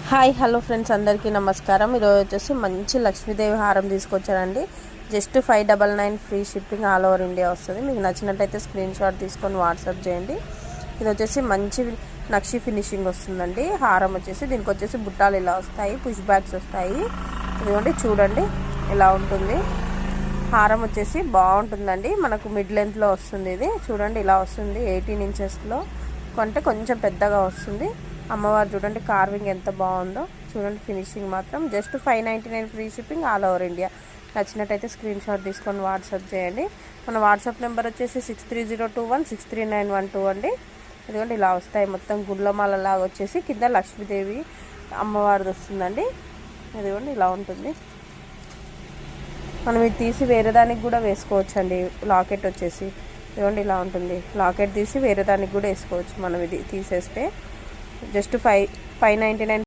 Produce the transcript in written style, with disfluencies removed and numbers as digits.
Hi hello friends, అందరికీ నమస్కారం. ఈరోజు వచ్చేసి మంచి లక్ష్మీదేవి హారం తీసుకొచ్చానండి. Just 599 free shipping all over India వస్తుంది. మీకు నచ్చినట్టయితే స్క్రీన్ షాట్ తీసుకొని వాట్సాప్ చేయండి. ఇది వచ్చేసి మంచి నక్షి ఫినిషింగ్ వస్తుందండి. హారం వచ్చేసి దీనికి వచ్చేసి బుట్టాలు ఇలా వస్తాయి, పుష్ బ్యాగ్స్ వస్తాయి. ఇదిగోండి చూడండి ఇలా ఉంటుంది. హారం వచ్చేసి బాగుంటుందండి. మనకు మిడ్ లెంత్లో వస్తుంది. ఇది చూడండి ఇలా వస్తుంది. 18 ఇంచెస్లో కొంటే కొంచెం పెద్దగా వస్తుంది. అమ్మవారు చూడండి కార్వింగ్ ఎంత బాగుందో చూడండి. ఫినిషింగ్ మాత్రం just 599 free shipping all over India. నచ్చినట్టయితే స్క్రీన్ షాట్ తీసుకొని వాట్సాప్ చేయండి. మన వాట్సాప్ నెంబర్ వచ్చేసి 6302163912 అండి. ఎందుకంటే ఇలా వస్తాయి మొత్తం గుడ్లమాల లాగా వచ్చేసి కింద లక్ష్మీదేవి అమ్మవారిది వస్తుందండి. ఇదిగోండి ఇలా ఉంటుంది. మనం ఇది తీసి వేరే దానికి కూడా వేసుకోవచ్చండి. లాకెట్ వచ్చేసి ఇదిగోండి ఇలా ఉంటుంది. లాకెట్ తీసి వేరే దానికి కూడా వేసుకోవచ్చు మనం ఇది తీసేస్తే. జస్ట్ 599